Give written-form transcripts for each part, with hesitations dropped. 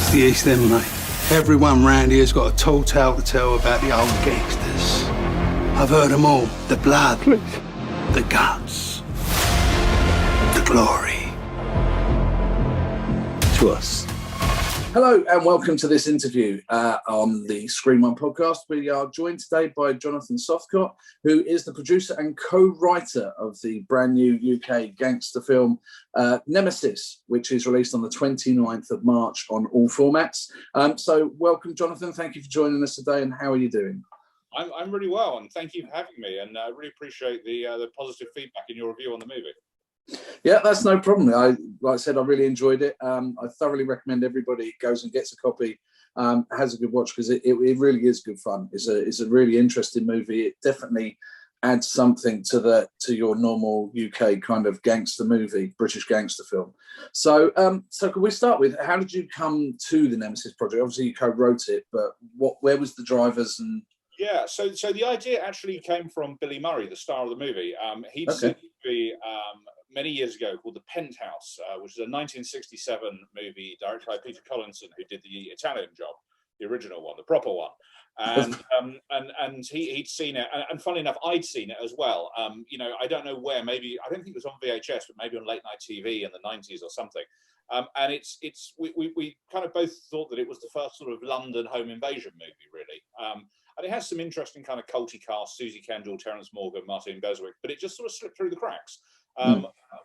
It's the East End, mate. Everyone round here's got a tall tale to tell about the old gangsters. I've heard them all. The blood, the guts, the glory. To us. Hello and welcome to this interview on the Screen One podcast. We are joined today by Jeanine Sothcott, who is the producer and co-writer of the brand new UK gangster film Nemesis, which is released on the 29th of March on all formats. So welcome, Jeanine. Thank you for joining us today. And how are you doing? I'm really well, and thank you for having me. And I really appreciate the positive feedback in your review on the movie. Yeah, that's no problem. Like I said, I really enjoyed it. I thoroughly recommend everybody goes and gets a copy, has a good watch, because it really is good fun. It's a really interesting movie. It definitely adds something to your normal UK kind of gangster movie, British gangster film. So can we start with, how did you come to the Nemesis project? Obviously, you co-wrote it, but where was the drivers and... Yeah, so the idea actually came from Billy Murray, the star of the movie. He'd seen a movie many years ago called The Penthouse, which is a 1967 movie directed by Peter Collinson, who did the Italian Job, the original one, the proper one. And he'd seen it, and funnily enough, I'd seen it as well. I don't know where. Maybe I don't think it was on VHS, but maybe on late night TV in the 90s or something. And we kind of both thought that it was the first sort of London home invasion movie, really. And it has some interesting kind of culty cast: Susie Kendall, Terence Morgan, Martin Beswick, but it just sort of slipped through the cracks,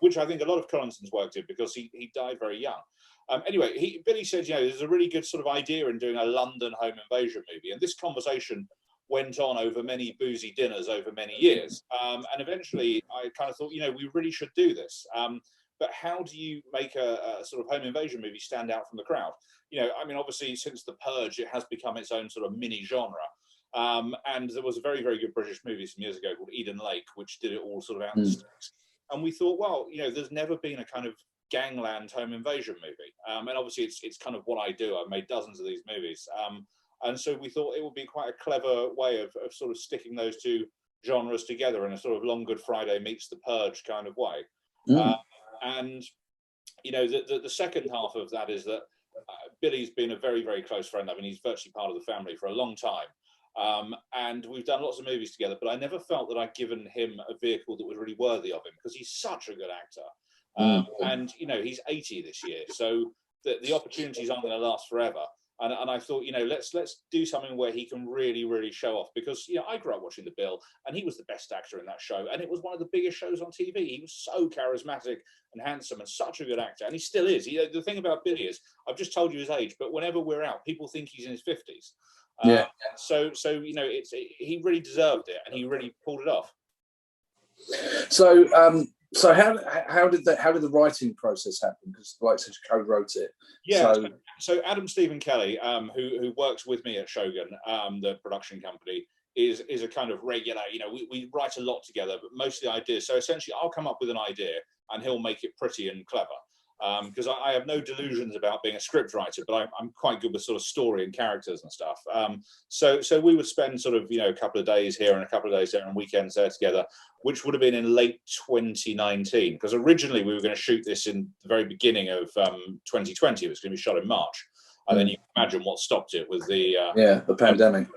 which I think a lot of Collinson's work did, because he died very young. Anyway, Billy said, there's a really good sort of idea in doing a London home invasion movie, and this conversation went on over many boozy dinners over many years, and eventually I kind of thought, we really should do this. But how do you make a sort of home invasion movie stand out from the crowd? Obviously, since The Purge, it has become its own sort of mini genre. And there was a very, very good British movie some years ago called Eden Lake, which did it all sort of out in the sticks. And we thought, well, there's never been a kind of gangland home invasion movie. And obviously, it's kind of what I do. I've made dozens of these movies. And so we thought it would be quite a clever way of sort of sticking those two genres together in a sort of Long Good Friday meets The Purge kind of way. And the second half of that is that Billy's been a very, very close friend. I mean, he's virtually part of the family for a long time. And we've done lots of movies together, but I never felt that I'd given him a vehicle that was really worthy of him, because he's such a good actor. And, he's 80 this year, so the opportunities aren't going to last forever. And I thought, let's do something where he can really, really show off, because, I grew up watching The Bill, and he was the best actor in that show, and it was one of the biggest shows on TV. He was so charismatic and handsome and such a good actor, and he still is. The thing about Billy is, I've just told you his age, but whenever we're out, people think he's in his 50s. So he really deserved it, and he really pulled it off. So how did the writing process happen? Because, like I said, you co-wrote it. Yeah. So Adam Stephen Kelly, who works with me at Shogun, the production company, is a kind of regular. We write a lot together, but most of the ideas. So essentially, I'll come up with an idea, and he'll make it pretty and clever. Because I have no delusions about being a script writer, but I'm quite good with sort of story and characters and stuff. So we would spend sort of, a couple of days here and a couple of days there and weekends there together, which would have been in late 2019. Because originally we were going to shoot this in the very beginning of 2020. It was going to be shot in March. And then you can imagine what stopped it with the pandemic.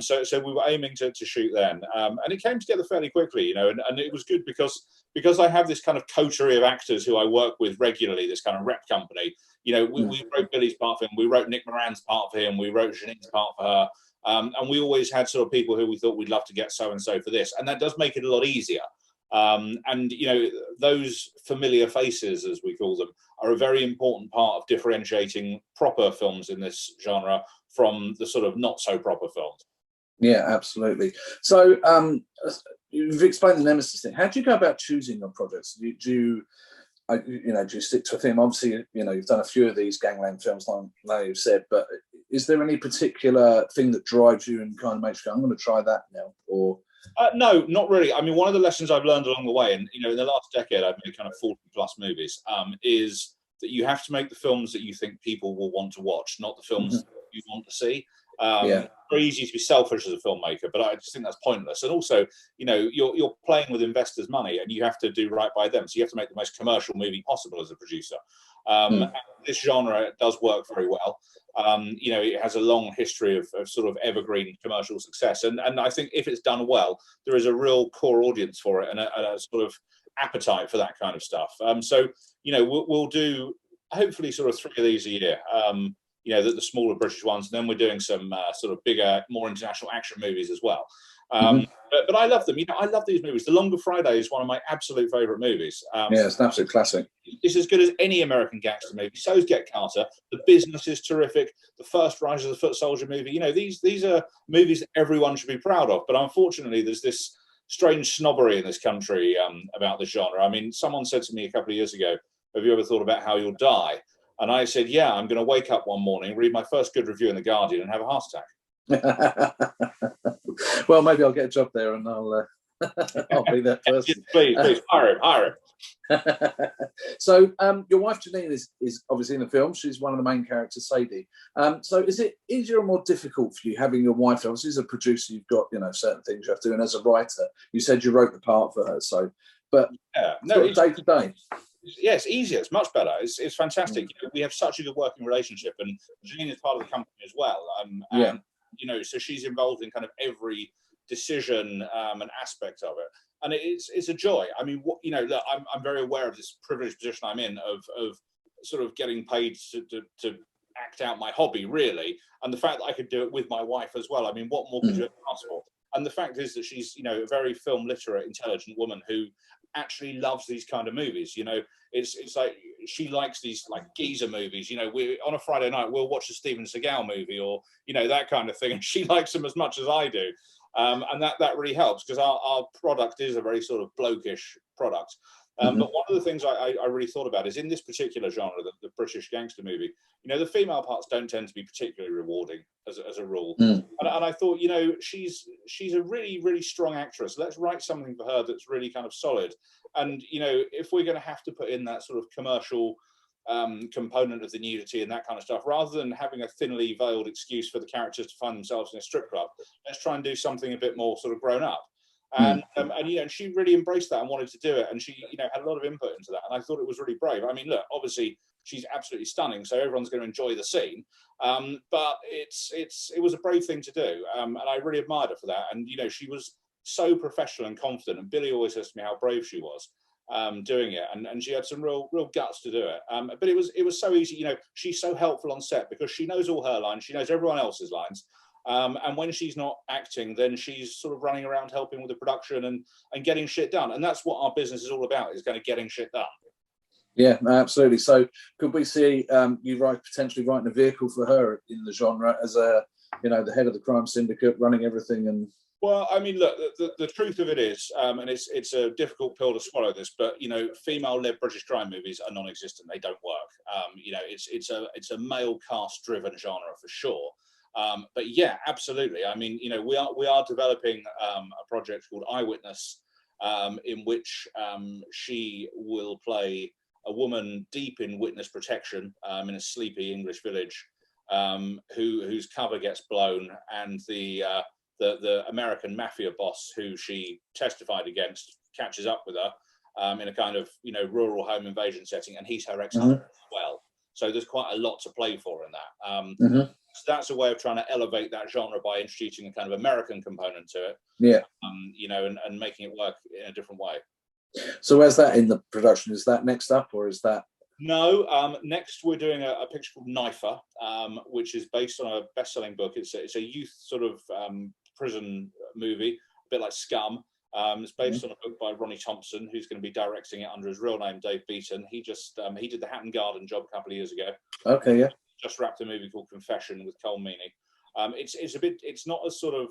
So we were aiming to shoot then, and it came together fairly quickly, and it was good because I have this kind of coterie of actors who I work with regularly, this kind of rep company. We wrote Billy's part for him, we wrote Nick Moran's part for him, we wrote Janine's part for her, and we always had sort of people who we thought we'd love to get so and so for this, and that does make it a lot easier. And those familiar faces, as we call them, are a very important part of differentiating proper films in this genre from the sort of not so proper films. Yeah, absolutely. So you've explained the Nemesis thing. How do you go about choosing your projects? Do you stick to a theme? Obviously, you've done a few of these gangland films, like you've said, but is there any particular thing that drives you and kind of makes you go, I'm going to try that now? Or no, not really. I mean, one of the lessons I've learned along the way, and in the last decade, I've made kind of 40 plus movies, is that you have to make the films that you think people will want to watch, not the films that you want to see. Very easy to be selfish as a filmmaker, but I just think that's pointless. And also, you know, you're playing with investors' money, and you have to do right by them. So you have to make the most commercial movie possible as a producer. This genre does work very well. You know, it has a long history of sort of evergreen commercial success, and I think if it's done well, there is a real core audience for it, and a sort of appetite for that kind of stuff. So you know, we'll do hopefully sort of 3 of these a year. You know, the smaller British ones, and then we're doing some sort of bigger, more international action movies as well. But I love them. You know, I love these movies. The Longer Friday is one of my absolute favourite movies. Yeah, it's an absolute classic. It's as good as any American gangster movie. So is Get Carter. The Business is terrific. The first Rise of the Foot Soldier movie. You know, these are movies that everyone should be proud of. But unfortunately, there's this strange snobbery in this country about this genre. I mean, someone said to me a couple of years ago, "Have you ever thought about how you'll die?" And I said, yeah, I'm going to wake up one morning, read my first good review in The Guardian, and have a heart attack. Well, maybe I'll get a job there, and I'll be that person. Please, hire him. So, your wife Janine is obviously in the film. She's one of the main characters, Sadie. So, is it easier or more difficult for you having your wife? Obviously, as a producer, you've got certain things you have to do, and as a writer, you said you wrote the part for her. So, but day to day. Yeah, it's easier. It's much better. It's fantastic. You know, we have such a good working relationship, and Jeanine is part of the company as well. And you know, so she's involved in kind of every decision and aspect of it, and it's a joy. I mean, you know, look, I'm very aware of this privileged position I'm in of sort of getting paid to act out my hobby, really, and the fact that I could do it with my wife as well. I mean, what more could you ask for? And the fact is that she's, you know, a very film literate, intelligent woman who actually loves these kind of movies. You know, it's like she likes these like geezer movies. You know, we on a Friday night we'll watch a Steven Seagal movie, or you know, that kind of thing, and she likes them as much as I do, and that really helps because our product is a very sort of blokish product. But one of the things I really thought about is in this particular genre, the British gangster movie, you know, the female parts don't tend to be particularly rewarding as a rule. And I thought, you know, she's a really, really strong actress. Let's write something for her that's really kind of solid. And, you know, if we're going to have to put in that sort of commercial component of the nudity and that kind of stuff, rather than having a thinly veiled excuse for the characters to find themselves in a strip club, let's try and do something a bit more sort of grown up. And you know, she really embraced that and wanted to do it, and she, you know, had a lot of input into that, and I thought it was really brave. I mean, look, obviously she's absolutely stunning, so everyone's going to enjoy the scene, but it was a brave thing to do, and I really admired her for that. And you know, she was so professional and confident, and Billy always says to me how brave she was doing it, and she had some real guts to do it. But it was so easy. You know, she's so helpful on set because she knows all her lines, she knows everyone else's lines. And when she's not acting, then she's sort of running around helping with the production and getting shit done. And that's what our business is all about, is kind of getting shit done. Yeah, absolutely. So could we see you potentially writing a vehicle for her in the genre as the head of the crime syndicate, running everything? And well, I mean, look, the truth of it is, and it's a difficult pill to swallow this, but you know, female-led British crime movies are non-existent. They don't work. You know, it's a male cast-driven genre for sure. But yeah, absolutely. I mean, you know, we are developing a project called Eyewitness, in which she will play a woman deep in witness protection in a sleepy English village, whose cover gets blown, and the American mafia boss who she testified against catches up with her in a kind of, you know, rural home invasion setting, and he's her ex-husband as well. So there's quite a lot to play for in that. So that's a way of trying to elevate that genre by introducing a kind of American component to it. Yeah. You know, and making it work in a different way. So where's that in the production? Is that next up, or is that? No, next we're doing a picture called Knifer, which is based on a best-selling book. It's a youth sort of prison movie, a bit like Scum. It's based on a book by Ronnie Thompson, who's going to be directing it under his real name, Dave Beaton. He did the Hatton Garden job a couple of years ago. Okay, yeah. Just wrapped a movie called Confession with Cole Meany. It's not as sort of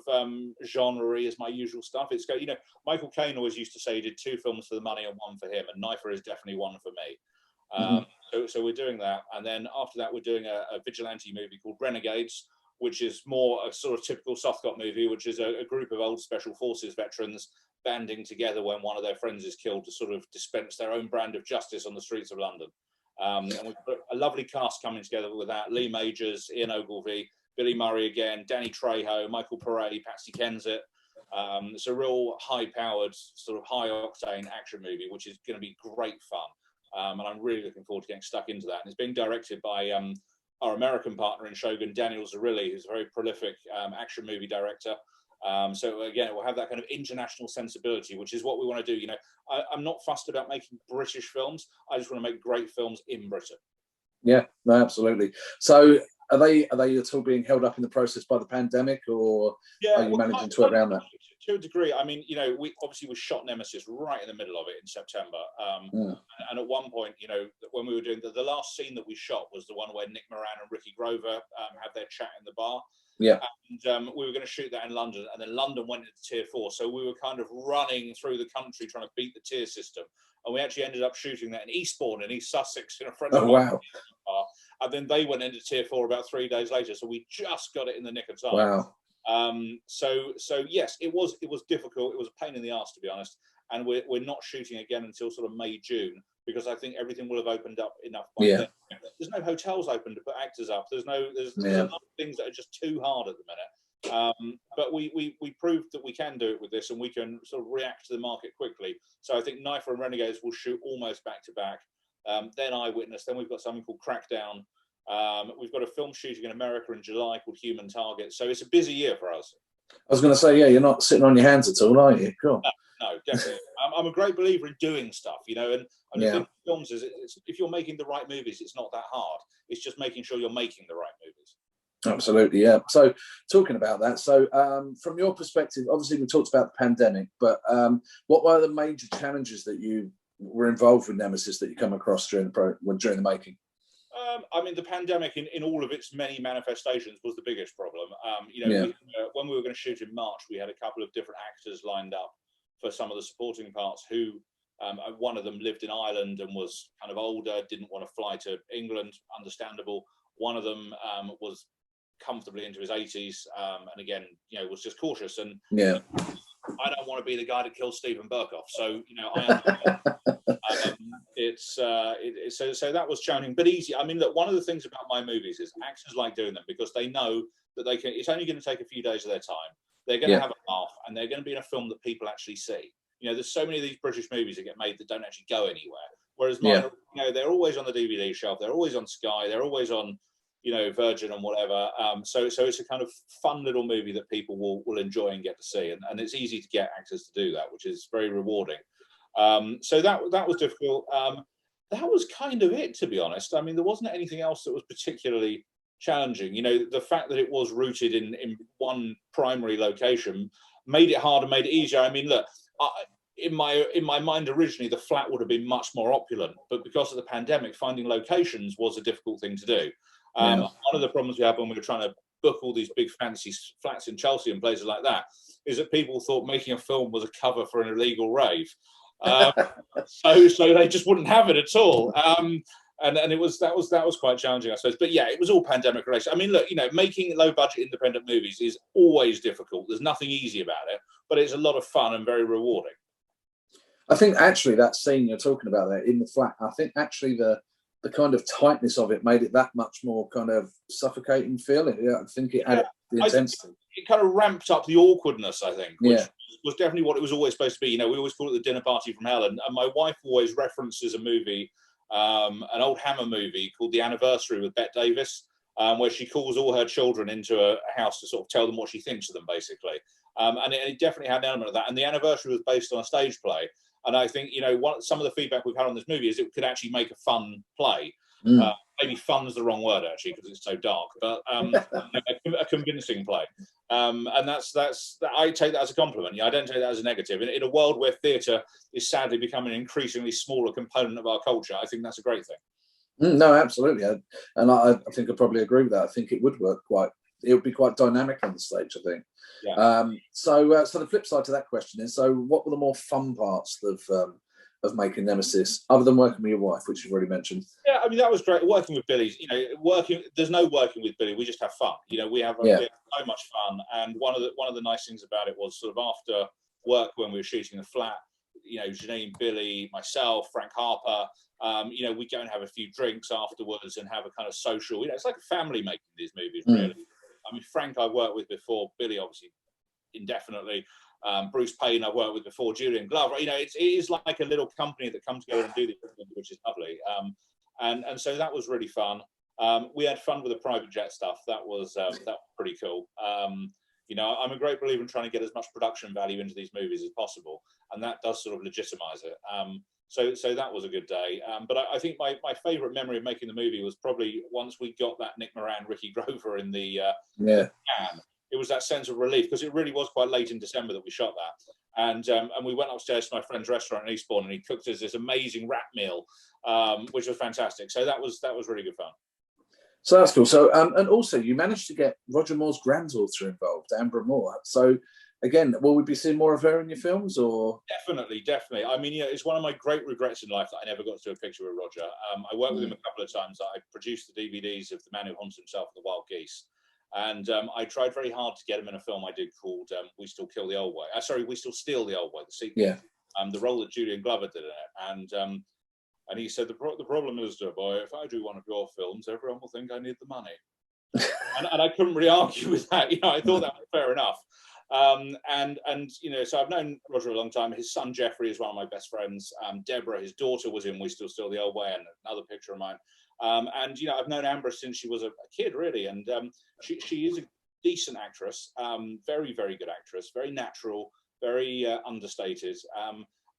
genre-y as my usual stuff. It's, you know, Michael Caine always used to say he did 2 films for the money and 1 for him, and Knifer is definitely 1 for me. So we're doing that, and then after that we're doing a vigilante movie called Renegades, which is more a sort of typical Sothcott movie, which is a group of old special forces veterans banding together when one of their friends is killed to sort of dispense their own brand of justice on the streets of London. And we've got a lovely cast coming together with that: Lee Majors, Ian Ogilvy, Billy Murray again, Danny Trejo, Michael Paré, Patsy Kensit. It's a real high-powered, sort of high-octane action movie, which is going to be great fun. And I'm really looking forward to getting stuck into that. And it's being directed by our American partner in Shogun, Daniel Zerilli, who's a very prolific action movie director. So again, it will have that kind of international sensibility, which is what we want to do. You know, I'm not fussed about making British films. I just want to make great films in Britain. Yeah, no, absolutely. So are they at all being held up in the process by the pandemic, or are you managing to work around that? To a degree. I mean, you know, we shot Nemesis right in the middle of it in September. And at one point, you know, when we were doing the last scene that we shot was the one where Nick Moran and Ricky Grover had their chat in the bar. Yeah. And we were going to shoot that in London, and then London went into tier 4. So we were kind of running through the country trying to beat the tier system. And we actually ended up shooting that in Eastbourne in East Sussex in a friend of mine. Wow. And then they went into tier 4 about 3 days later. So we just got it in the nick of time. Wow. So yes, it was difficult. It was a pain in the arse, to be honest. And we're not shooting again until sort of May, June, because I think everything will have opened up enough by then. There's no hotels open to put actors up. There's a lot of things that are just too hard at the minute. But we proved that we can do it with this, and we can sort of react to the market quickly. So I think Knifer and Renegades will shoot almost back to back. Then Eyewitness. Then we've got something called Crackdown. We've got a film shooting in America in July called Human Target. So it's a busy year for us. I was going to say, yeah, you're not sitting on your hands at all, are you? Cool. No, definitely. I'm a great believer in doing stuff, you know, and the thing with films is if you're making the right movies, it's not that hard. It's just making sure you're making the right movies. Absolutely, yeah. So talking about that, so from your perspective, obviously we talked about the pandemic, but what were the major challenges that you were involved with Nemesis that you come across during the making? I mean, the pandemic in all of its many manifestations was the biggest problem. You know, when we were going to shoot in March, we had a couple of different actors lined up for some of the supporting parts who, one of them lived in Ireland and was kind of older, didn't want to fly to England, understandable. One of them was comfortably into his 80s, and again, you know, was just cautious. And I don't want to be the guy that kills Stephen Burkoff. So, you know, so that was challenging, but easy. I mean, look, one of the things about my movies is actors like doing them because they know that they can. It's only going to take a few days of their time. They're going to have a laugh, and they're going to be in a film that people actually see. You know, there's so many of these British movies that get made that don't actually go anywhere. Whereas mine, you know, they're always on the DVD shelf. They're always on Sky. They're always on, you know, Virgin and whatever. So it's a kind of fun little movie that people will enjoy and get to see. And it's easy to get actors to do that, which is very rewarding. So that was difficult. That was kind of it, to be honest. I mean, there wasn't anything else that was particularly challenging. You know, the fact that it was rooted in one primary location made it hard and made it easier. I mean, look, in my mind originally, the flat would have been much more opulent, but because of the pandemic, finding locations was a difficult thing to do. One of the problems we had when we were trying to book all these big fancy flats in Chelsea and places like that is that people thought making a film was a cover for an illegal rave. So they just wouldn't have it at all. And that was quite challenging, I suppose. But yeah, it was all pandemic related. I mean, look, you know, making low budget independent movies is always difficult. There's nothing easy about it, but it's a lot of fun and very rewarding. I think actually that scene you're talking about there in the flat, I think actually the kind of tightness of it made it that much more kind of suffocating feeling. Yeah, I think it had the intensity. It kind of ramped up the awkwardness, I think, which was definitely what it was always supposed to be. You know, we always call it the dinner party from hell. And my wife always references a movie, an old Hammer movie called The Anniversary with Bette Davis, where she calls all her children into a house to sort of tell them what she thinks of them, basically. And it definitely had an element of that. And The Anniversary was based on a stage play. And I think, you know, some of the feedback we've had on this movie is it could actually make a fun play. Maybe fun is the wrong word, actually, because it's so dark, but a convincing play. And I take that as a compliment. Yeah, I don't take that as a negative. In a world where theatre is sadly becoming an increasingly smaller component of our culture, I think that's a great thing. No, absolutely. And I think I probably agree with that. I think it would work it would be quite dynamic on the stage, I think. Yeah. So the flip side to that question is, so what were the more fun parts of making Nemesis, other than working with your wife, which you've already mentioned? Yeah, I mean, that was great. Working with Billy, you know, there's no working with Billy. We just have fun. You know, we have so much fun. And one of the nice things about it was sort of after work when we were shooting the flat, you know, Janine, Billy, myself, Frank Harper, you know, we go and have a few drinks afterwards and have a kind of social, you know, it's like a family making these movies, really. I mean, Frank I worked with before, Billy obviously indefinitely, Bruce Payne I've worked with before, Julian Glover. You know, it is like a little company that comes together and do this, which is lovely. And so that was really fun. We had fun with the private jet stuff. That was pretty cool. You know, I'm a great believer in trying to get as much production value into these movies as possible, and that does sort of legitimize it. So that was a good day. But I think my favourite memory of making the movie was probably once we got that Nick Moran, Ricky Grover in the can. It was that sense of relief, because it really was quite late in December that we shot that. And we went upstairs to my friend's restaurant in Eastbourne, and he cooked us this amazing rat meal, which was fantastic. So that was really good fun. So that's cool. So and also you managed to get Roger Moore's granddaughter involved, Ambra Moore. So again, will we be seeing more of her in your films, or? Definitely. I mean, yeah, it's one of my great regrets in life that I never got to do a picture with Roger. I worked with him a couple of times. I produced the DVDs of The Man Who Haunts Himself and The Wild Geese. And I tried very hard to get him in a film I did called We Still Kill the Old Way. We Still Steal the Old Way, the sequel. Yeah. The role that Julian Glover did in it. And he said, the problem is, dear boy, if I do one of your films, everyone will think I need the money. and I couldn't really argue with that. You know, I thought that was fair enough. And you know, so I've known Roger a long time. His son Jeffrey is one of my best friends. Deborah, his daughter, was in We Still Steal the Old Way, and another picture of mine. And you know, I've known Ambra since she was a kid, really, and she is a decent actress, very, very good actress, very natural, very understated.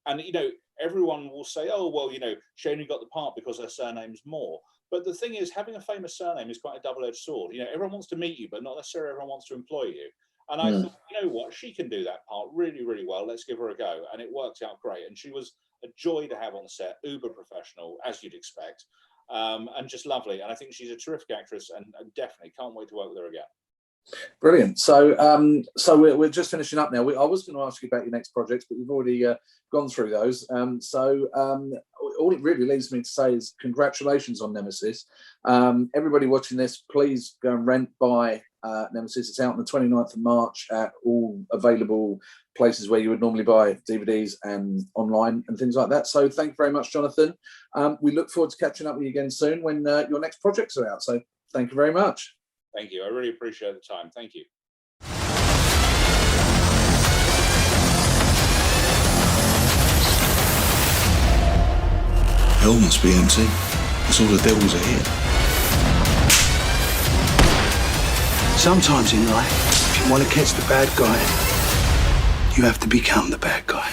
And you know, everyone will say, "Oh, well, you know, she only got the part because her surname's Moore." But the thing is, having a famous surname is quite a double-edged sword. You know, everyone wants to meet you, but not necessarily everyone wants to employ you. And I thought, you know what, she can do that part really, really well. Let's give her a go. And it worked out great. And she was a joy to have on the set, uber professional, as you'd expect. And just lovely. And I think she's a terrific actress, and definitely can't wait to work with her again. Brilliant. So we're just finishing up now. I was going to ask you about your next projects, but we've already gone through those. All it really leaves me to say is congratulations on Nemesis. Everybody watching this, please go and rent, buy Nemesis. It's out on the 29th of March at all available places where you would normally buy DVDs and online and things like that. So thank you very much, Jonathan. We look forward to catching up with you again soon when your next projects are out. So thank you very much. Thank you. I really appreciate the time. Thank you. Hell must be empty. It's all the devils are here. Sometimes in life, if you want to catch the bad guy, you have to become the bad guy.